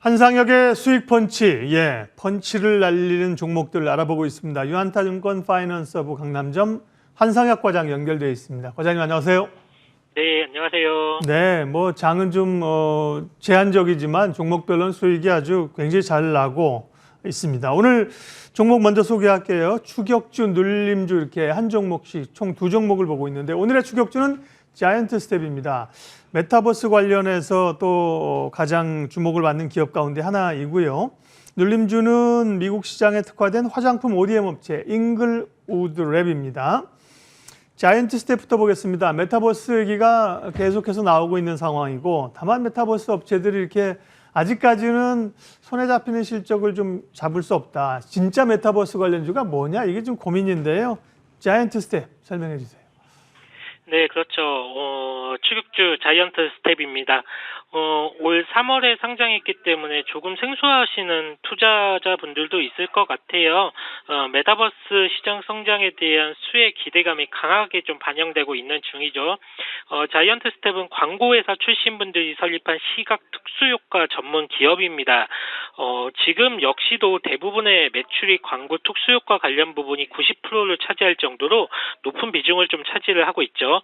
한상혁의 수익 펀치, 펀치를 날리는 종목들 알아보고 있습니다. 유한타증권 파이낸서부 강남점 한상혁 과장 연결되어 있습니다. 과장님 안녕하세요. 네, 안녕하세요. 네, 장은 좀 제한적이지만 종목별로는 수익이 아주 굉장히 잘 나고 있습니다. 오늘 종목 먼저 소개할게요. 추격주, 눌림주 이렇게 한 종목씩 총 두 종목을 보고 있는데 오늘의 추격주는 자이언트 스텝입니다. 메타버스 관련해서 또 가장 주목을 받는 기업 가운데 하나이고요. 눌림주는 미국 시장에 특화된 화장품 ODM 업체 잉글우드 랩입니다. 자이언트 스텝부터 보겠습니다. 메타버스 얘기가 계속해서 나오고 있는 상황이고 다만 메타버스 업체들이 이렇게 아직까지는 손에 잡히는 실적을 좀 잡을 수 없다. 진짜 메타버스 관련주가 뭐냐? 이게 좀 고민인데요. 자이언트 스텝 설명해 주세요. 네, 그렇죠. 추격주 자이언트 스텝입니다. 올 3월에 상장했기 때문에 조금 생소하시는 투자자분들도 있을 것 같아요. 메타버스 시장 성장에 대한 수혜 기대감이 강하게 좀 반영되고 있는 중이죠. 자이언트 스텝은 광고회사 출신분들이 설립한 시각 특수효과 전문 기업입니다. 지금 역시도 대부분의 매출이 광고 특수효과 관련 부분이 90%를 차지할 정도로 높은 비중을 좀 차지를 하고 있죠.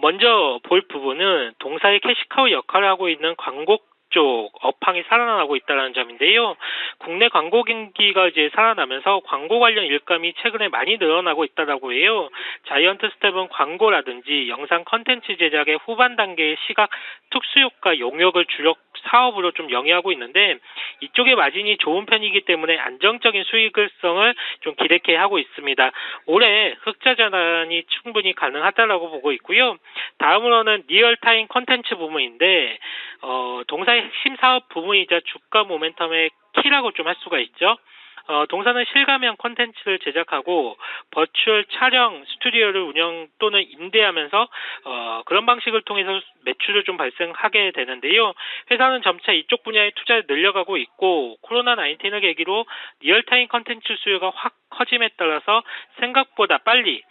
먼저 볼 부분은 동사의 캐시카우 역할을 하고 있는 광고 쪽 업황이 살아나고 있다는 점인데요. 국내 광고 경기가 이제 살아나면서 광고 관련 일감이 최근에 많이 늘어나고 있다라고 해요. 자이언트 스텝은 광고라든지 영상 컨텐츠 제작의 후반 단계의 시각 특수효과 용역을 주력 사업으로 좀 영위하고 있는데 이쪽의 마진이 좋은 편이기 때문에 안정적인 수익성을 좀 기대케 하고 있습니다. 올해 흑자 전환이 충분히 가능하다라고 보고 있고요. 다음으로는 리얼타임 컨텐츠 부문인데 동사의 핵심 사업 부문이자 주가 모멘텀의 키라고 좀 할 수가 있죠. 동사는 실감형 콘텐츠를 제작하고 버추얼 촬영 스튜디오를 운영 또는 임대하면서 그런 방식을 통해서 매출을 좀 발생하게 되는데요. 회사는 점차 이쪽 분야에 투자를 늘려가고 있고 코로나19을 계기로 리얼타임 콘텐츠 수요가 확 커짐에 따라서 생각보다 빨리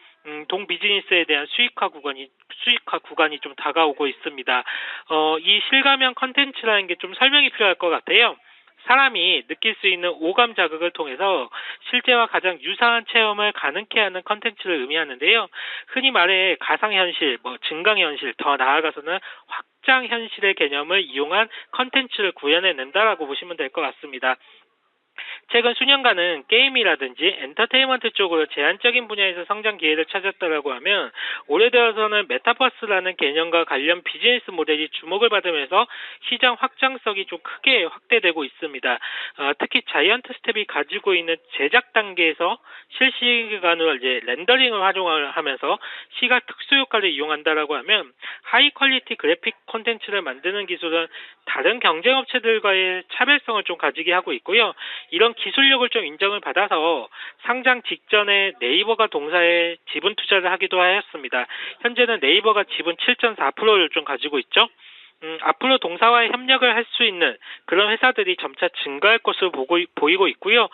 동 비즈니스에 대한 수익화 구간이 좀 다가오고 있습니다. 이 실감형 컨텐츠라는 게 좀 설명이 필요할 것 같아요. 사람이 느낄 수 있는 오감 자극을 통해서 실제와 가장 유사한 체험을 가능케 하는 컨텐츠를 의미하는데요. 흔히 말해 가상현실, 증강현실, 더 나아가서는 확장현실의 개념을 이용한 컨텐츠를 구현해낸다라고 보시면 될 것 같습니다. 최근 수년간은 게임이라든지 엔터테인먼트 쪽으로 제한적인 분야에서 성장 기회를 찾았다라고 하면 올해 들어서는 메타버스라는 개념과 관련 비즈니스 모델이 주목을 받으면서 시장 확장성이 좀 크게 확대되고 있습니다. 특히 자이언트 스텝이 가지고 있는 제작 단계에서 실시간으로 이제 렌더링을 활용을 하면서 시각 특수 효과를 이용한다라고 하면 하이 퀄리티 그래픽 콘텐츠를 만드는 기술은 다른 경쟁 업체들과의 차별성을 좀 가지게 하고 있고요. 이런 기술력을 좀 인정을 받아서 상장 직전에 네이버가 동사에 지분 투자를 하기도 하였습니다. 현재는 네이버가 지분 7.4%를 좀 가지고 있죠. 앞으로 동사와의 협력을 할 수 있는 그런 회사들이 점차 증가할 것으로 보이고 있고요.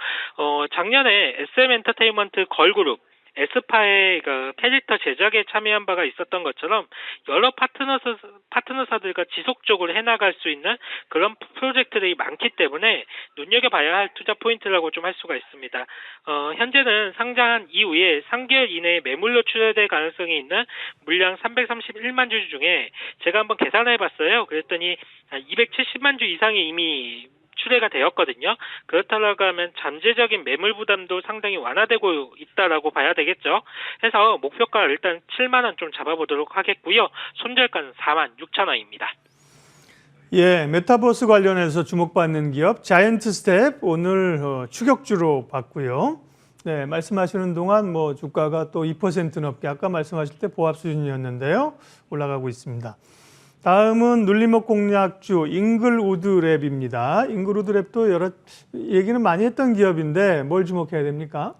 작년에 SM 엔터테인먼트 걸그룹 에스파의 캐릭터 제작에 참여한 바가 있었던 것처럼 여러 파트너사들과 지속적으로 해나갈 수 있는 그런 프로젝트들이 많기 때문에 눈여겨봐야 할 투자 포인트라고 좀 할 수가 있습니다. 현재는 상장한 이후에 3개월 이내에 매물로 출회될 가능성이 있는 물량 331만 주 중에 제가 한번 계산해봤어요. 그랬더니 270만 주 이상이 이미 출회가 되었거든요. 그렇다고 하면 잠재적인 매물 부담도 상당히 완화되고 있다라고 봐야 되겠죠. 해서 목표가 일단 7만 원 좀 잡아보도록 하겠고요. 손절가는 4만 6천 원입니다. 메타버스 관련해서 주목받는 기업 자이언트 스텝 오늘 추격주로 봤고요. 네, 말씀하시는 동안 주가가 또 2% 넘게 아까 말씀하실 때 보합 수준이었는데요. 올라가고 있습니다. 다음은 눌림목 공략주 잉글우드 랩입니다. 잉글우드 랩도 여러 얘기는 많이 했던 기업인데 뭘 주목해야 됩니까?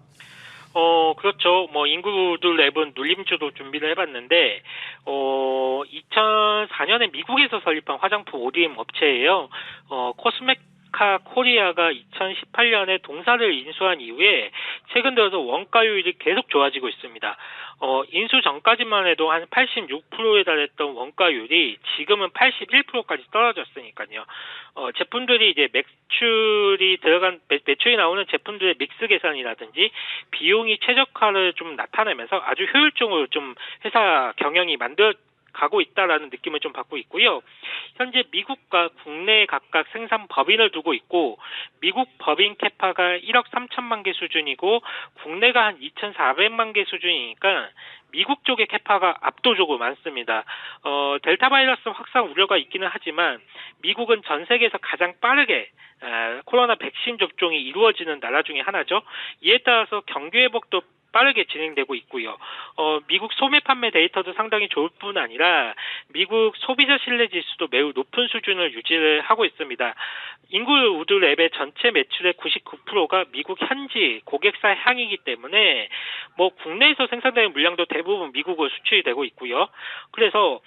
그렇죠. 잉글우드 랩은 눌림주도 준비를 해봤는데, 2004년에 미국에서 설립한 화장품 ODM 업체예요. 코스메틱 메카 코리아가 2018년에 동사를 인수한 이후에 최근 들어서 원가율이 계속 좋아지고 있습니다. 인수 전까지만 해도 한 86%에 달했던 원가율이 지금은 81%까지 떨어졌으니까요. 제품들이 이제 매출이 나오는 제품들의 믹스 계산이라든지 비용이 최적화를 좀 나타내면서 아주 효율적으로 좀 회사 경영이 가고 있다라는 느낌을 좀 받고 있고요. 현재 미국과 국내에 각각 생산 법인을 두고 있고 미국 법인 캐파가 1억 3천만 개 수준이고 국내가 한 2,400만 개 수준이니까 미국 쪽의 캐파가 압도적으로 많습니다. 델타 바이러스 확산 우려가 있기는 하지만 미국은 전 세계에서 가장 빠르게 코로나 백신 접종이 이루어지는 나라 중에 하나죠. 이에 따라서 경기 회복도 빠르게 진행되고 있고요. 미국 소매 판매 데이터도 상당히 좋을 뿐 아니라 미국 소비자 신뢰 지수도 매우 높은 수준을 유지를 하고 있습니다. 잉글우드 랩의 전체 매출의 99%가 미국 현지 고객사 향이기 때문에 국내에서 생산되는 물량도 대부분 미국으로 수출이 되고 있고요. 그래서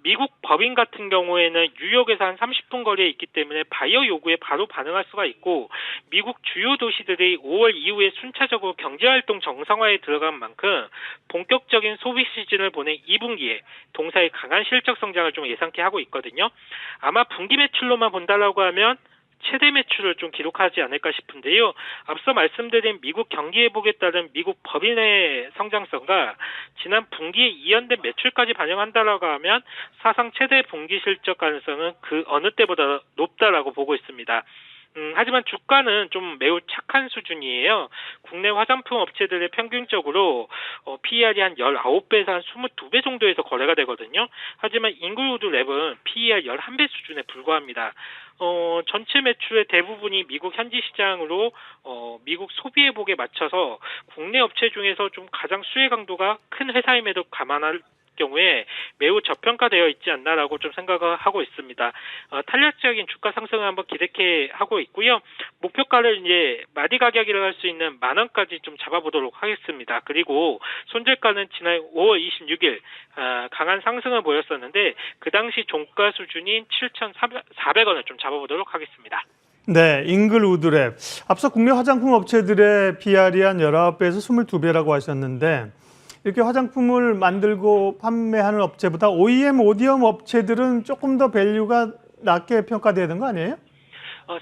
미국 법인 같은 경우에는 뉴욕에서 한 30분 거리에 있기 때문에 바이어 요구에 바로 반응할 수가 있고 미국 주요 도시들이 5월 이후에 순차적으로 경제활동 정상화에 들어간 만큼 본격적인 소비 시즌을 보낸 2분기에 동사의 강한 실적 성장을 좀 예상케 하고 있거든요. 아마 분기 매출로만 본다라고 하면 최대 매출을 좀 기록하지 않을까 싶은데요. 앞서 말씀드린 미국 경기 회복에 따른 미국 법인의 성장성과 지난 분기에 이연된 매출까지 반영한다라고 하면 사상 최대 분기 실적 가능성은 그 어느 때보다 높다라고 보고 있습니다. 하지만 주가는 좀 매우 착한 수준이에요. 국내 화장품 업체들의 평균적으로 PER이 한 19배에서 한 22배 정도에서 거래가 되거든요. 하지만 잉글우드 랩은 PER 11배 수준에 불과합니다. 전체 매출의 대부분이 미국 현지 시장으로 미국 소비 회복에 맞춰서 국내 업체 중에서 좀 가장 수혜 강도가 큰 회사임에도 감안할 경우에 매우 저평가되어 있지 않나라고 좀 생각을 하고 있습니다. 탄력적인 주가 상승을 한번 기대케 하고 있고요. 목표가를 이제 마디 가격이라고 할 수 있는 10,000원까지 좀 잡아보도록 하겠습니다. 그리고 손절가는 지난 5월 26일 강한 상승을 보였었는데 그 당시 종가 수준인 7,400원을 좀 잡아보도록 하겠습니다. 네, 잉글우드 랩. 앞서 국내 화장품 업체들의 PR이 한 19배에서 22배라고 하셨는데 이렇게 화장품을 만들고 판매하는 업체보다 OEM, ODM 업체들은 조금 더 밸류가 낮게 평가돼야 되는 거 아니에요?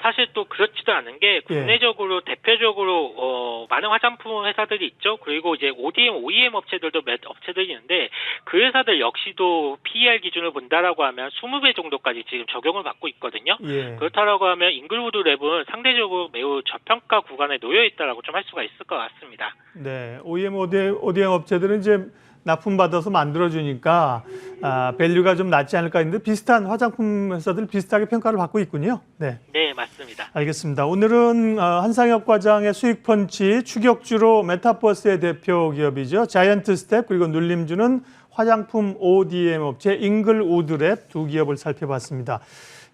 사실 또 그렇지도 않은 게 국내적으로 대표적으로 많은 화장품 회사들이 있죠. 그리고 이제 OEM 업체들도 몇 업체들이 있는데 그 회사들 역시도 PER 기준을 본다라고 하면 20배 정도까지 지금 적용을 받고 있거든요. 그렇다라고 하면 잉글우드 랩은 상대적으로 매우 저평가 구간에 놓여 있다라고 좀 할 수가 있을 것 같습니다. 네, OEM, ODM 업체들은 이제 납품받아서 만들어주니까 밸류가 좀 낮지 않을까 했는데 비슷한 화장품 회사들 비슷하게 평가를 받고 있군요. 네, 맞습니다. 알겠습니다. 오늘은 한상혁 과장의 수익 펀치 추격주로 메타버스의 대표 기업이죠. 자이언트 스텝 그리고 눌림주는 화장품 ODM 업체 잉글우드 랩 두 기업을 살펴봤습니다.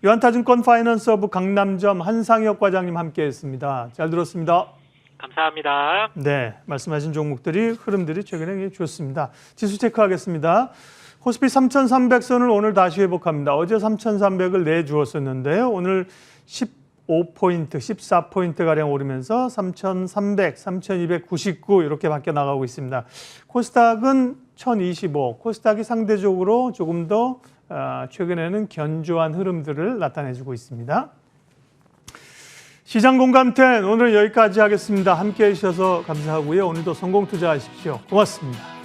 유한타증권 파이낸스허브 강남점 한상혁 과장님 함께했습니다. 잘 들었습니다. 감사합니다. 네, 말씀하신 종목들이 흐름들이 최근에 좋습니다. 지수 체크하겠습니다. 코스피 3,300선을 오늘 다시 회복합니다. 어제 3,300을 내주었었는데요. 오늘 15포인트, 14포인트가량 오르면서 3,300, 3,299 이렇게 밖에 나가고 있습니다. 코스닥은 1,025, 코스닥이 상대적으로 조금 더 최근에는 견조한 흐름들을 나타내주고 있습니다. 시장 공감텐 오늘 여기까지 하겠습니다. 함께해 주셔서 감사하고요. 오늘도 성공 투자하십시오. 고맙습니다.